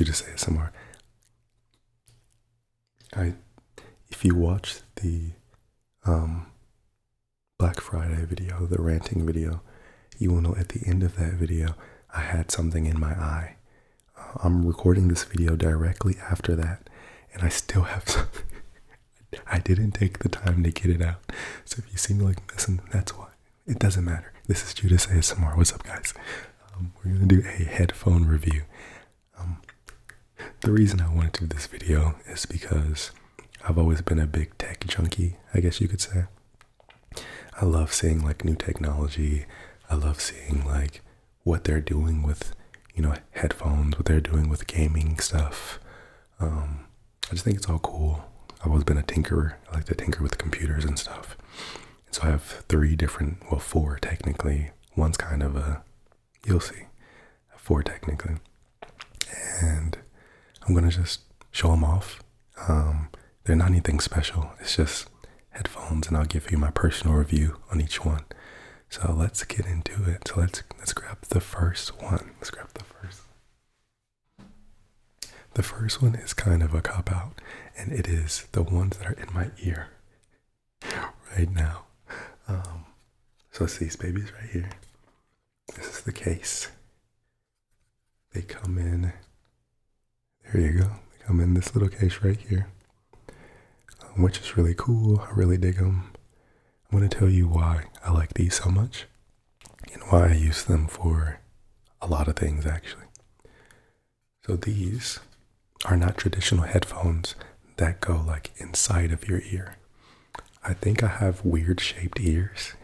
Judas ASMR. If you watch the Black Friday video, the ranting video, you will know at the end of that video, I had something in my eye. I'm recording this video directly after that, and I still have something. I didn't take the time to get it out. So if you see me like messing, that's why. It doesn't matter. This is Judas ASMR. What's up, guys? We're going to do a headphone review. The reason I wanted to do this video is because I've always been a big tech junkie, I guess you could say. I love seeing like new technology. I love seeing like what they're doing with, headphones, what they're doing with gaming stuff. I just think it's all cool. I've always been a tinkerer. I like to tinker with computers and stuff. And so I have four technically. One's kind of you'll see. I have four technically. And I'm going to just show them off. They're not anything special. It's just headphones, and I'll give you my personal review on each one. So let's get into it. So let's grab the first one. Let's grab the first. The first one is kind of a cop-out, and it is the ones that are in my ear right now. So it's these babies right here. This is the case. They come in, there you go. They come in this little case right here, which is really cool. I really dig them. I'm going to tell you why I like these so much and why I use them for a lot of things, actually. So these are not traditional headphones that go like inside of your ear. I think I have weird shaped ears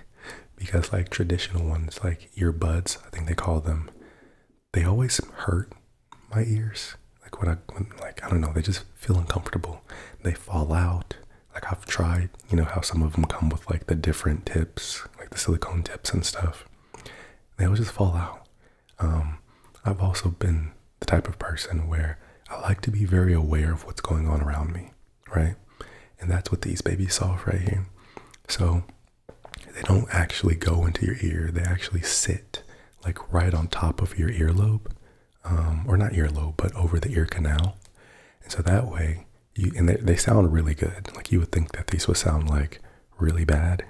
because like traditional ones, like earbuds, I think they call them, they always hurt my ears. Like when I don't know, they just feel uncomfortable. They fall out. Like I've tried, how some of them come with like the different tips, like the silicone tips and stuff. They always just fall out. I've also been the type of person where I like to be very aware of what's going on around me, right? And that's what these babies solve right here. So they don't actually go into your ear. They actually sit like right on top of your earlobe, or not earlobe, but over the ear canal. And so that way, they sound really good. Like you would think that these would sound like really bad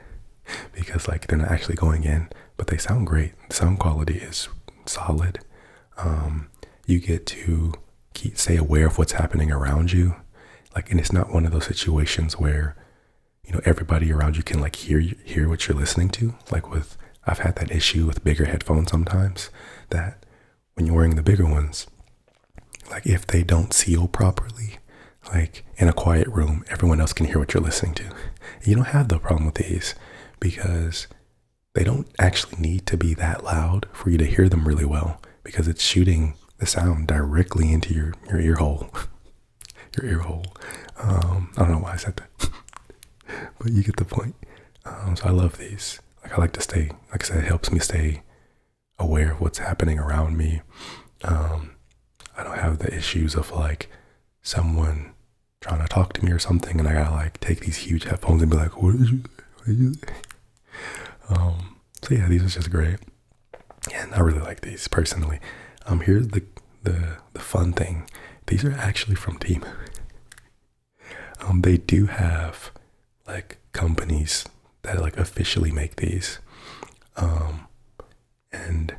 because like they're not actually going in, but they sound great. The sound quality is solid. You get to stay aware of what's happening around you. Like, and it's not one of those situations where, everybody around you can like hear what you're listening to. Like I've had that issue with bigger headphones sometimes, that when you're wearing the bigger ones, like if they don't seal properly, like in a quiet room, everyone else can hear what you're listening to. You don't have the problem with these because they don't actually need to be that loud for you to hear them really well, because it's shooting the sound directly into your ear hole. Your ear hole. I don't know why I said that, but you get the point. So I love these. Like I like to stay, like I said, it helps me stay aware of what's happening around me. I don't have the issues of like someone trying to talk to me or something, and I gotta like take these huge headphones and be like, what did you say? So yeah, these are just great. And I really like these personally. Here's the fun thing. These are actually from Temu. They do have like companies that like officially make these. And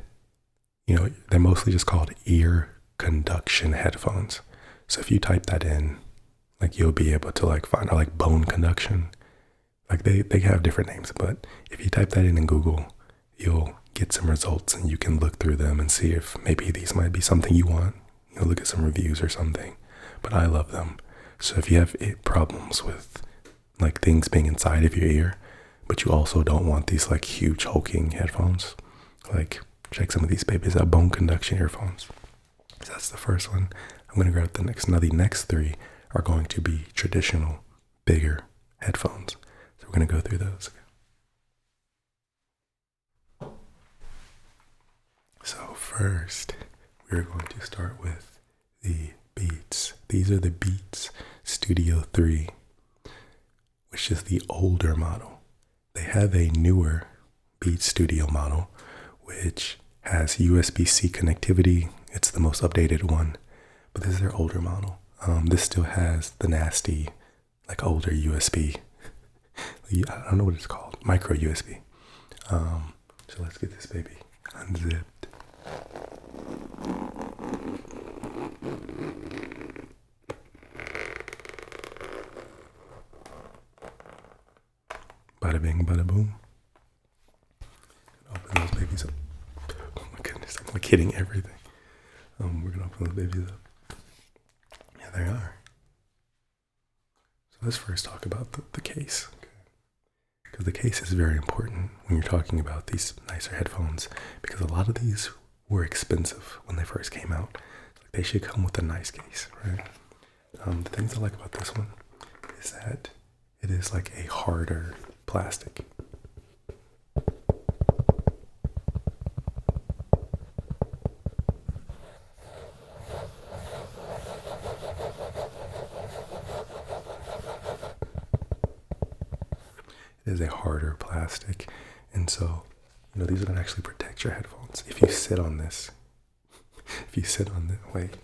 they're mostly just called ear conduction headphones. So if you type that in, like you'll be able to like find out like bone conduction. Like they have different names, but if you type that in Google, you'll get some results and you can look through them and see if maybe these might be something you want. Look at some reviews or something. But I love them. So if you have problems with like things being inside of your ear, but you also don't want these like huge hulking headphones, like check some of these babies out, bone conduction earphones. So that's the first one. I'm going to grab the next. Now the next three are going to be traditional, bigger headphones. So we're going to go through those. So first, we're going to start with the Beats. These are the Beats Studio 3, which is the older model. They have a newer Beats Studio model, which has USB-C connectivity. It's the most updated one, but this is their older model. This still has the nasty, like older USB. I don't know what it's called, micro USB. So let's get this baby unzipped. Bada bing, bada boom. Open those babies up. Oh my goodness, I'm like hitting everything. We're gonna open those babies up. Yeah, they are. So let's first talk about the case. Because the case is very important when you're talking about these nicer headphones, because a lot of these were expensive when they first came out. Like they should come with a nice case, right? The things I like about this one is that it is like a harder plastic. It is a harder plastic, and so these are gonna actually protect your headphones. If you sit on this, wait,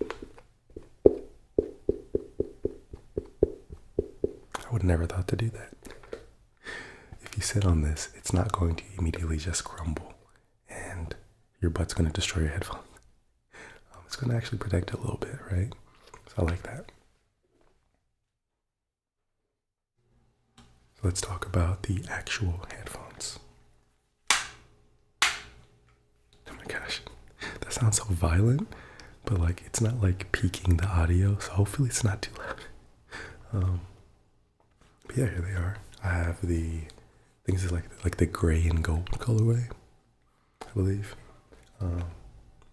I would never thought to do that. If you sit on this, it's not going to immediately just crumble, and your butt's gonna destroy your headphones. It's gonna actually protect it a little bit, right? So I like that. Let's talk about the actual headphones. Oh my gosh, that sounds so violent, but like it's not like peaking the audio, so hopefully it's not too loud. But yeah, here they are. I have the things is like the gray and gold colorway, I believe.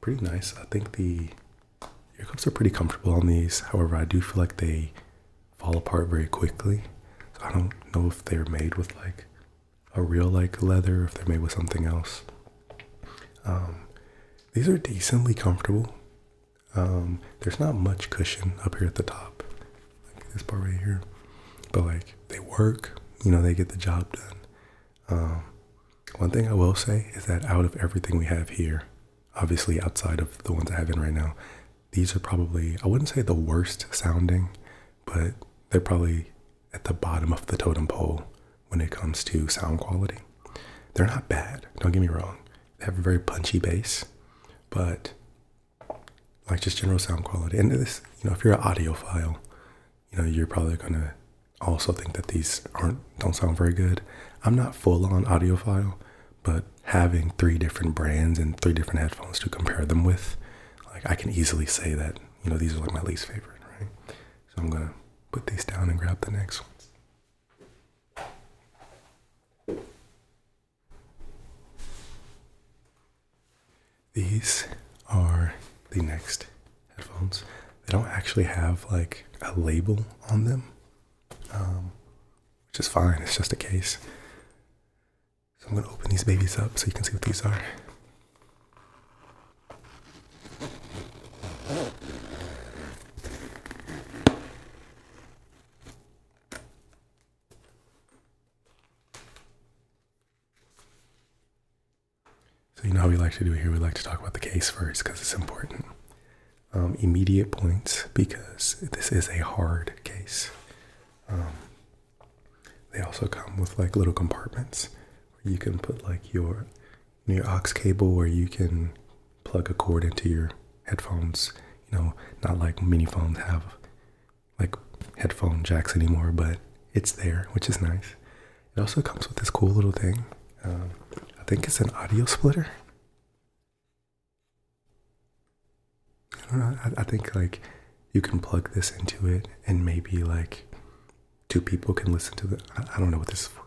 Pretty nice. I think the ear cups are pretty comfortable on these. However, I do feel like they fall apart very quickly. I don't know if they're made with like a real like leather, or if they're made with something else. These are decently comfortable. There's not much cushion up here at the top, like this part right here, but like they work. They get the job done. One thing I will say is that out of everything we have here, obviously outside of the ones I have in right now, these are probably, I wouldn't say the worst sounding, but they're probably at the bottom of the totem pole when it comes to sound quality. They're not bad, don't get me wrong. They have a very punchy bass, but like just general sound quality. And this, if you're an audiophile, you're probably gonna also think that these don't sound very good. I'm not full on audiophile, but having 3 different brands and 3 different headphones to compare them with, like I can easily say that, these are like my least favorite, right? So I'm gonna put these down and grab the next ones. These are the next headphones. They don't actually have like a label on them, which is fine. It's just a case. So I'm going to open these babies up so you can see what these are. So how we like to do here, we like to talk about the case first because it's important. Immediate points because this is a hard case. They also come with like little compartments where you can put like your aux cable, where you can plug a cord into your headphones. Not like mini phones have like headphone jacks anymore, but it's there, which is nice. It also comes with this cool little thing. I think it's an audio splitter. I don't know. I think like you can plug this into it, and maybe like 2 people can listen to it. I don't know what this is for.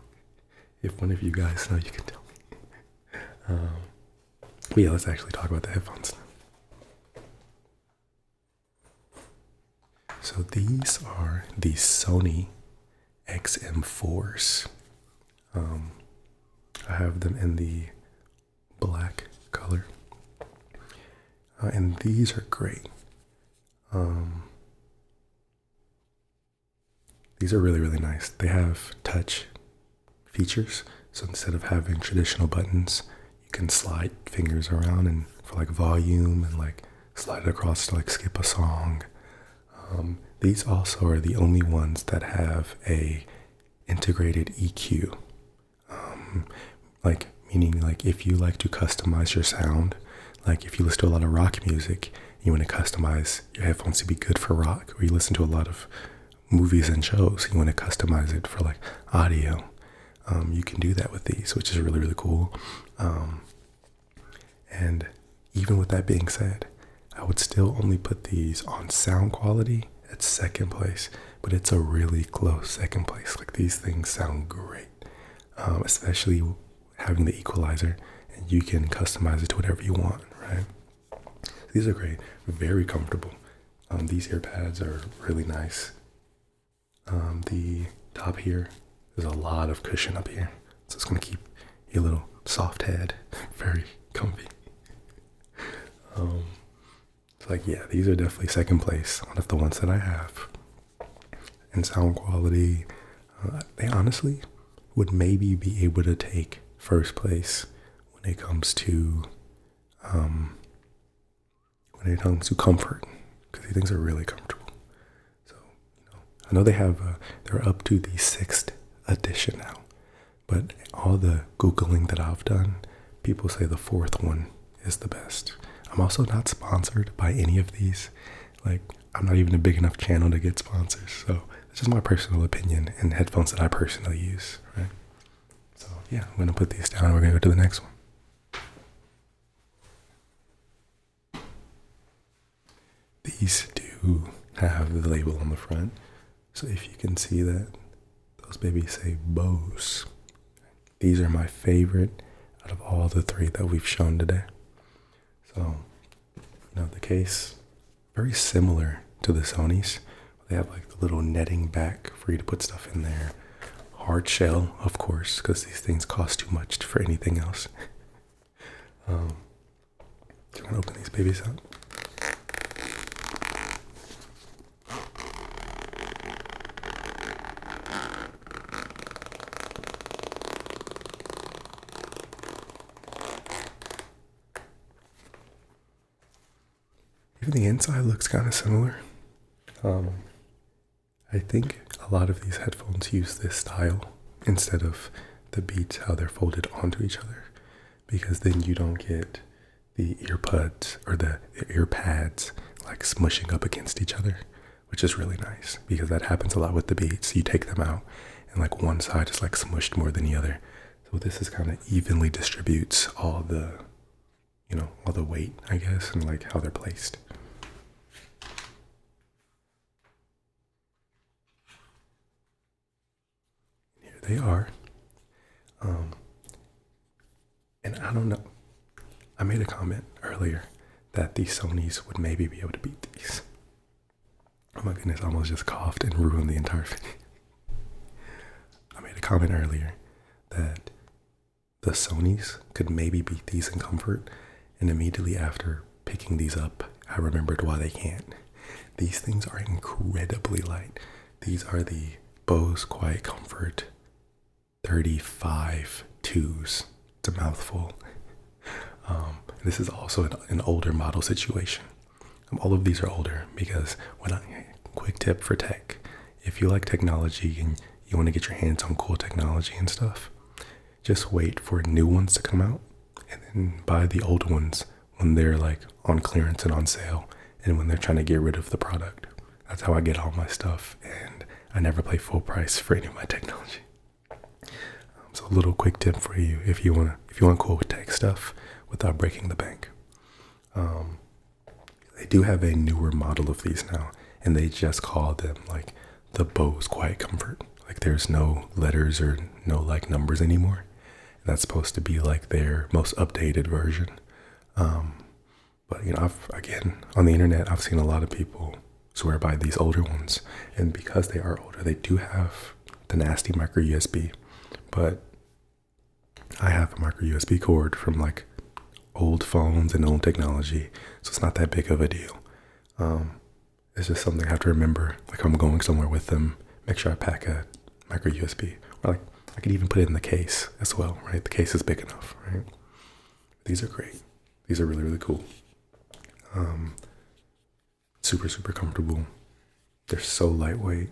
If one of you guys know, you can tell me. But yeah, let's actually talk about the headphones now. So these are the Sony XM4s. I have them in the black color. And these are great. These are really, really nice. They have touch features. So instead of having traditional buttons, you can slide fingers around and for like volume, and like slide it across to like skip a song. These also are the only ones that have a integrated EQ. Like meaning like if you like to customize your sound, like if you listen to a lot of rock music, you want to customize your headphones to be good for rock, or you listen to a lot of movies and shows, you want to customize it for like audio. You can do that with these, which is really, really cool. And even with that being said, I would still only put these on sound quality at second place, but it's a really close second place. Like these things sound great, especially having the equalizer, and you can customize it to whatever you want, right? These are great, very comfortable. These ear pads are really nice. The top here, there's a lot of cushion up here, so it's gonna keep your little soft head very comfy. It's like, yeah, these are definitely second place out of the ones that I have. And sound quality, they honestly would maybe be able to take first place when it comes to comfort, because these things are really comfortable. So, I know they're up to the 6th edition now, but all the Googling that I've done, people say the 4th one is the best. I'm also not sponsored by any of these. Like, I'm not even a big enough channel to get sponsors. So it's just my personal opinion and headphones that I personally use, right? So yeah, I'm going to put these down and we're going to go to the next one. These do have the label on the front. So if you can see that, those babies say Bose. These are my favorite out of all the 3 that we've shown today. So, the case, very similar to the Sony's. They have like the little netting back for you to put stuff in there. Hard shell, of course, because these things cost too much for anything else. Do you want to open these babies up? Even the inside looks kind of similar. I think a lot of these headphones use this style instead of the Beats, how they're folded onto each other, because then you don't get the earbuds or the ear pads like smushing up against each other, which is really nice because that happens a lot with the Beats. You take them out and like one side is like smushed more than the other. So this is kind of evenly distributes all the, all the weight, I guess, and like how they're placed. Here they are. And I don't know. I made a comment earlier that the Sonys would maybe be able to beat these. Oh my goodness, I almost just coughed and ruined the entire video. I made a comment earlier that the Sonys could maybe beat these in comfort, and immediately after picking these up, I remembered why they can't. These things are incredibly light. These are the Bose Quiet Comfort 35 2s. It's a mouthful. This is also an older model situation. All of these are older because quick tip for tech, if you like technology and you want to get your hands on cool technology and stuff, just wait for new ones to come out and then buy the old ones when they're like on clearance and on sale and when they're trying to get rid of the product. That's how I get all my stuff, and I never pay full price for any of my technology. So a little quick tip for you if you want cool tech stuff without breaking the bank. They do have a newer model of these now, and they just call them like the Bose Quiet Comfort. Like there's no letters or no like numbers anymore. And that's supposed to be like their most updated version. But again, on the internet, I've seen a lot of people swear by these older ones, and because they are older, they do have the nasty micro USB. But I have a micro USB cord from like old phones and old technology, so it's not that big of a deal. It's just something I have to remember. Like I'm going somewhere with them, make sure I pack a micro USB, or like I could even put it in the case as well, right? The case is big enough, right? These are great. These are really, really cool. Super, super comfortable. They're so lightweight,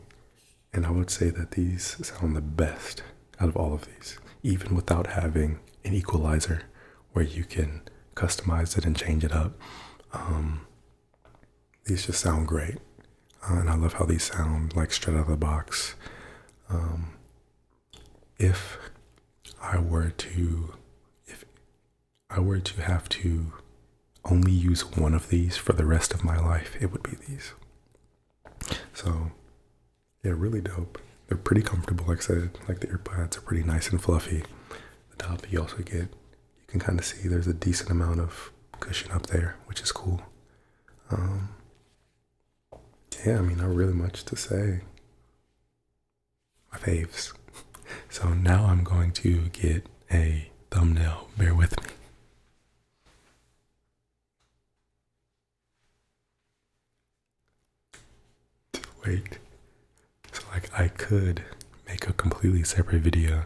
and I would say that these sound the best out of all of these, even without having an equalizer where you can customize it and change it up. These just sound great, and I love how these sound like straight out of the box. If I were to, if I were to have to only use one of these for the rest of my life, it would be these. So, yeah, really dope. They're pretty comfortable, like I said. Like the earbuds are pretty nice and fluffy. The top you also get, you can kind of see there's a decent amount of cushion up there, which is cool. Yeah, I mean, not really much to say. My faves. So now I'm going to get a thumbnail. Bear with me. Wait. So like I could make a completely separate video,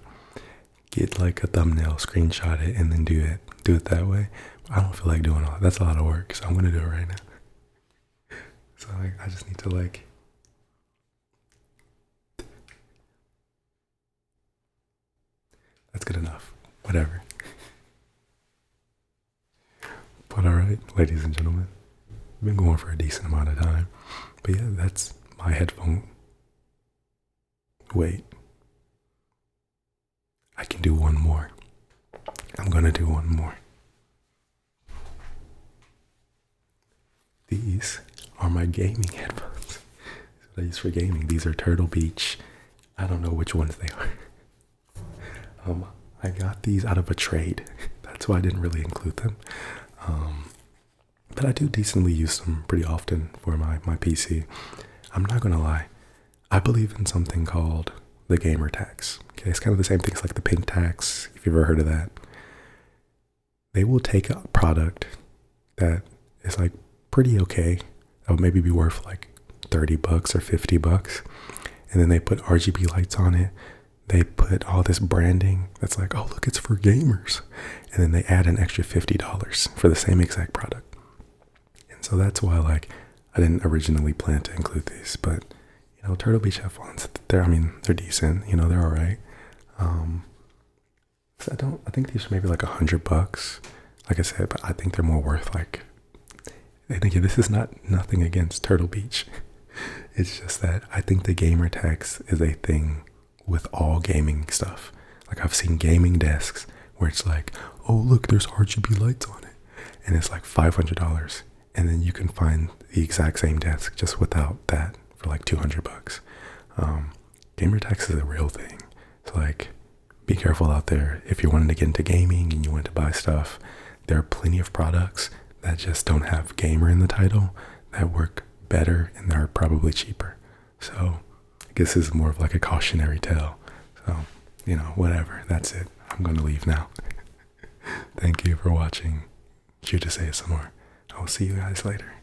get like a thumbnail, screenshot it, and then do it that way. I don't feel like doing all that. That's a lot of work, so I'm gonna do it right now. So like I just need to like that's good enough. Whatever. But alright, ladies and gentlemen. We've been going for a decent amount of time. But yeah, that's my headphone. Wait. I can do one more. I'm gonna do one more. These are my gaming headphones. That I use for gaming. These are Turtle Beach. I don't know which ones they are. I got these out of a trade. That's why I didn't really include them. But I do decently use them pretty often for my PC. I'm not gonna lie. I believe in something called the gamer tax. Okay, it's kind of the same thing as like the pink tax, if you've ever heard of that. They will take a product that is like pretty okay, that would maybe be worth like $30 or $50, and then they put RGB lights on it. They put all this branding that's like, oh look, it's for gamers, and then they add an extra $50 for the same exact product. And so that's why like I didn't originally plan to include these, but you know, Turtle Beach headphones, they're decent, you know, they're all right. So I think these are maybe like $100, like I said, but I think they're more worth like, I think this is nothing against Turtle Beach. It's just that I think the gamer tax is a thing with all gaming stuff. Like I've seen gaming desks where it's like, oh look, there's RGB lights on it, and it's like $500, and then you can find the exact same desk just without that for like $200. Gamer tax is a real thing. So like, be careful out there. If you're wanting to get into gaming and you want to buy stuff, there are plenty of products that just don't have gamer in the title that work better and they're probably cheaper. So I guess this is more of like a cautionary tale. So, you know, whatever. That's it. I'm going to leave now. Thank you for watching. You just say some more. I will see you guys later.